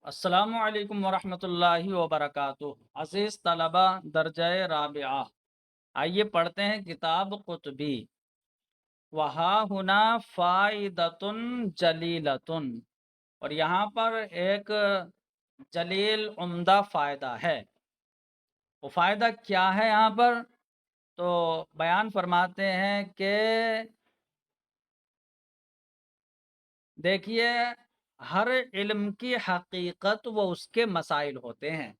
السلام علیکم ورحمۃ اللہ وبرکاتہ۔ عزیز طلبہ درجہ رابعہ، آئیے پڑھتے ہیں کتاب قطبی۔ وہا ہنا فائدۃ جلیلۃ، اور یہاں پر ایک جلیل عمدہ فائدہ ہے۔ وہ فائدہ کیا ہے یہاں پر؟ تو بیان فرماتے ہیں کہ دیکھیے، ہر علم کی حقیقت و اس کے مسائل ہوتے ہیں۔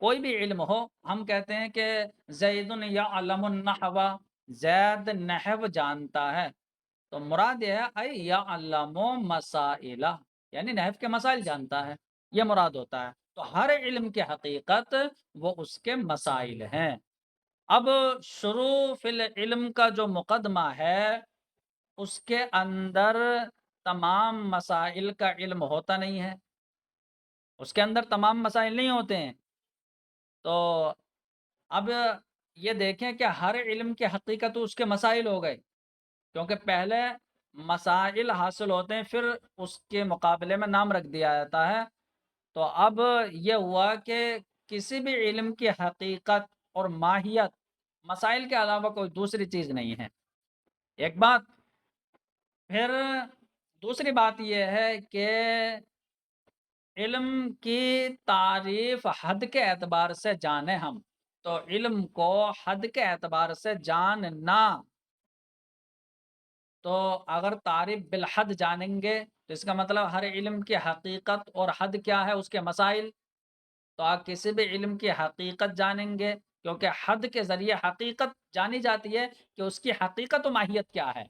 کوئی بھی علم ہو، ہم کہتے ہیں کہ زید یعلم النحو، زید نحو جانتا ہے، تو مراد یہ ہے اے یعلم مسائل، یعنی نحو کے مسائل جانتا ہے، یہ مراد ہوتا ہے۔ تو ہر علم کی حقیقت وہ اس کے مسائل ہیں۔ اب شروع فی العلم کا جو مقدمہ ہے، اس کے اندر تمام مسائل کا علم ہوتا نہیں ہے، اس کے اندر تمام مسائل نہیں ہوتے ہیں۔ تو اب یہ دیکھیں کہ ہر علم کی حقیقت اس کے مسائل ہو گئے، کیونکہ پہلے مسائل حاصل ہوتے ہیں، پھر اس کے مقابلے میں نام رکھ دیا جاتا ہے۔ تو اب یہ ہوا کہ کسی بھی علم کی حقیقت اور ماہیت مسائل کے علاوہ کوئی دوسری چیز نہیں ہے، ایک بات۔ پھر دوسری بات یہ ہے کہ علم کی تعریف حد کے اعتبار سے جانیں ہم، تو علم کو حد کے اعتبار سے جاننا، تو اگر تعریف بالحد جانیں گے تو اس کا مطلب ہر علم کی حقیقت اور حد کیا ہے، اس کے مسائل۔ تو آپ کسی بھی علم کی حقیقت جانیں گے، کیونکہ حد کے ذریعے حقیقت جانی جاتی ہے کہ اس کی حقیقت و ماہیت کیا ہے۔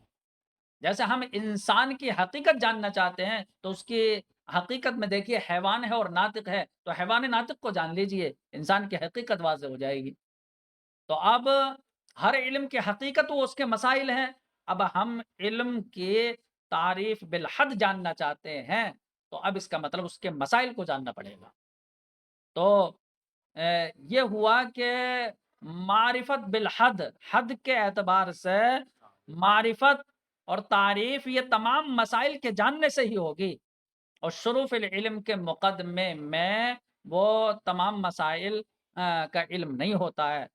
جیسے ہم انسان کی حقیقت جاننا چاہتے ہیں تو اس کی حقیقت میں دیکھیے حیوان ہے اور ناطق ہے، تو حیوان ناطق کو جان لیجئے، انسان کی حقیقت واضح ہو جائے گی۔ تو اب ہر علم کی حقیقت وہ اس کے مسائل ہیں۔ اب ہم علم کی تعریف بالحد جاننا چاہتے ہیں، تو اب اس کا مطلب اس کے مسائل کو جاننا پڑے گا۔ تو یہ ہوا کہ معرفت بالحد، حد کے اعتبار سے معرفت اور تعریف یہ تمام مسائل کے جاننے سے ہی ہوگی، اور شروع فی العلم کے مقدمے میں وہ تمام مسائل کا علم نہیں ہوتا ہے،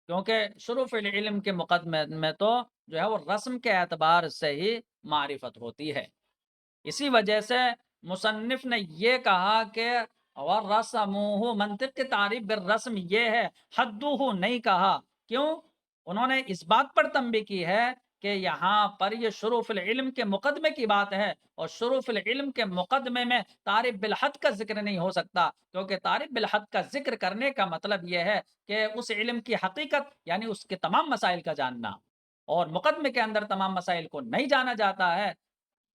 کیونکہ شروع فی العلم کے مقدمے میں تو جو ہے وہ رسم کے اعتبار سے ہی معرفت ہوتی ہے۔ اسی وجہ سے مصنف نے یہ کہا کہ وَرَسَمُوهُ، منطق کی تعریف بالرسم یہ ہے، حدوہ نہیں کہا۔ کیوں؟ انہوں نے اس بات پر تنبیہ کی ہے کہ یہاں پر یہ شروع فی العلم کے مقدمے کی بات ہے، اور شروع فی العلم کے مقدمے میں تعریف بالحد کا ذکر نہیں ہو سکتا، کیونکہ تعریف بالحد کا ذکر کرنے کا مطلب یہ ہے کہ اس علم کی حقیقت یعنی اس کے تمام مسائل کا جاننا، اور مقدمے کے اندر تمام مسائل کو نہیں جانا جاتا ہے،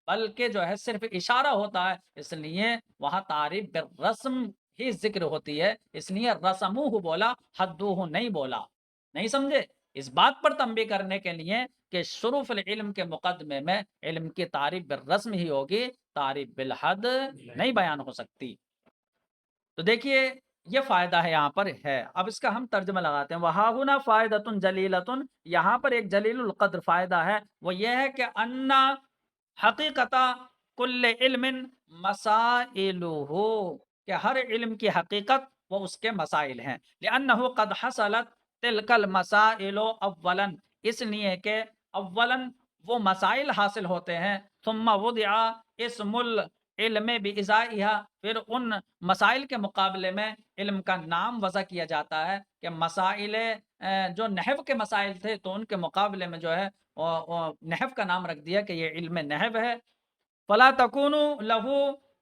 بلکہ جو ہے صرف اشارہ ہوتا ہے، اس لیے وہاں تعریف بالرسم ہی ذکر ہوتی ہے، اس لیے رسموہ بولا، حدوہ نہیں بولا۔ نہیں سمجھے؟ اس بات پر تنبیہ کرنے کے لیے کہ شروع فی العلم کے مقدمے میں علم کی تعریف بالرسم ہی ہوگی، تعریف بالحد نہیں بیان ہو سکتی۔ تو دیکھیے یہ فائدہ ہے یہاں پر ہے۔ اب اس کا ہم ترجمہ لگاتے ہیں۔ وَهَاهُنَا فَائِدَةٌ جَلِيلَةٌ، یہاں پر ایک جلیل القدر فائدہ ہے، وہ یہ ہے کہ انا حقیقت کل علم مسائلہ، کہ ہر علم کی حقیقت وہ اس کے مسائل ہیں۔ لأنه قد حصلت تلك المسائل اولا، اس لیے کہ اولا وہ مسائل حاصل ہوتے ہیں، ثم وضع اسم العلم بإزائها، پھر ان مسائل کے مقابلے میں علم کا نام وضع کیا جاتا ہے، کہ مسائل جو نحو کے مسائل تھے تو ان کے مقابلے میں جو ہے نحو کا نام رکھ دیا کہ یہ علم نحو ہے۔ فلا تکون لہ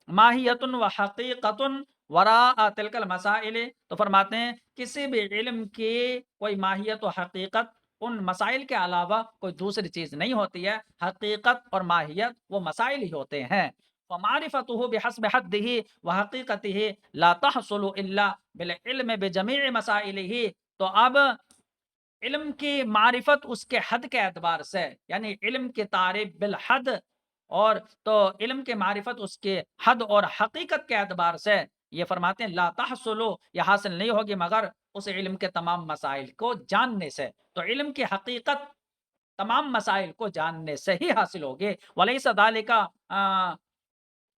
ماہیت و حقیقت وراء تلک المسائل، تو فرماتے ہیں کسی بھی علم کی کوئی ماہیت و حقیقت ان مسائل کے علاوہ کوئی دوسری چیز نہیں ہوتی ہے، حقیقت اور ماہیت وہ مسائل ہی ہوتے ہیں۔ فمعرفته بحسب حده وحقیقته لا تحصل الا بالعلم بجميع مسائله، تو اب علم کی معرفت اس کے حد کے اعتبار سے، یعنی علم کی تعریف بالحد، اور تو علم کی معرفت اس کے حد اور حقیقت کے اعتبار سے یہ فرماتے ہیں لا تحصل، یہ حاصل نہیں ہوگی مگر اس علم کے تمام مسائل کو جاننے سے۔ تو علم کی حقیقت تمام مسائل کو جاننے سے ہی حاصل ہوگی۔ ولیس ذالک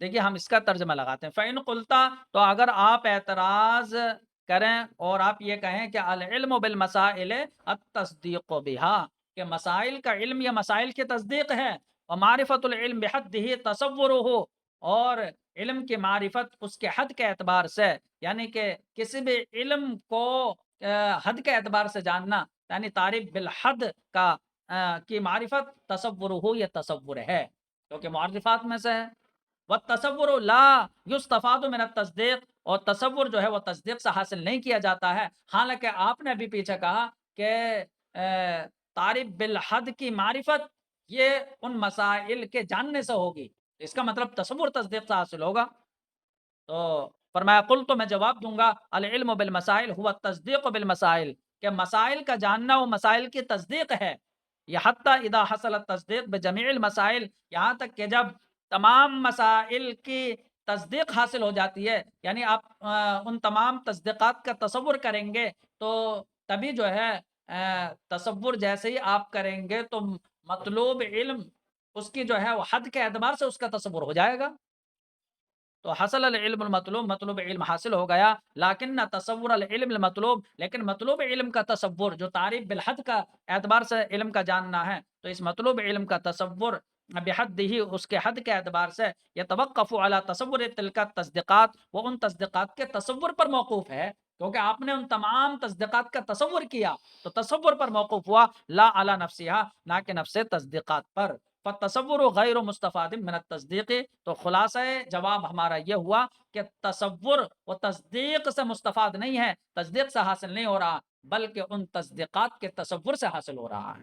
دیکھیے ہم اس کا ترجمہ لگاتے ہیں، فَإِن قُلْتَ، تو اگر آپ اعتراض کریں اور آپ یہ کہیں کہ العلم بالمسائل التصدیق بها، کہ مسائل کا علم یا مسائل کی تصدیق ہے، ومعرفت العلم بحدہ تصورہ، اور علم کی معرفت اس کے حد کے اعتبار سے، یعنی کہ کسی بھی علم کو حد کے اعتبار سے جاننا، یعنی تعریف بالحد کا کی معرفت تصورہ، یہ تصور ہے، کیونکہ معرفات میں سے ہے۔ والتصور لا یستفاد من التصدیق، اور تصور جو ہے وہ تصدیق سے حاصل نہیں کیا جاتا ہے، حالانکہ آپ نے ابھی پیچھے کہا کہ تعریف بالحد کی معرفت یہ ان مسائل کے جاننے سے ہوگی، اس کا مطلب تصور تصدیق سے حاصل ہوگا۔ تو فرمایا قل، تو میں جواب دوں گا العلم بالمسائل ہوا تصدیق بالمسائل، کہ مسائل کا جاننا وہ مسائل کی تصدیق ہے، یہ حتی اذا حصل التصدیق بجمیع المسائل، یہاں تک کہ جب تمام مسائل کی تصدیق حاصل ہو جاتی ہے، یعنی آپ ان تمام تصدیقات کا تصور کریں گے تو تبھی جو ہے تصور جیسے ہی آپ کریں گے تو مطلوب علم اس کی جو ہے وہ حد کے اعتبار سے اس کا تصور ہو جائے گا، تو حصل العلم المطلوب، مطلوب علم حاصل ہو گیا، لیکن تصور العلم المطلوب، لیکن مطلوب علم کا تصور جو تعریف بالحد کا اعتبار سے علم کا جاننا ہے، تو اس مطلوب علم کا تصور بحد ہی، اس کے حد کے اعتبار سے، یتوقف علی تصور تلک تصدیقات، وہ ان تصدیقات کے تصور پر موقوف ہے، کیونکہ آپ نے ان تمام تصدیقات کا تصور کیا تو تصور پر موقوف ہوا، لا علی نفسہا، نہ کہ نفس تصدیقات پر، فالتصور غیر مستفاد من التصدیق، تو خلاصہ جواب ہمارا یہ ہوا کہ تصور وہ تصدیق سے مستفاد نہیں ہے، تصدیق سے حاصل نہیں ہو رہا، بلکہ ان تصدیقات کے تصور سے حاصل ہو رہا ہے۔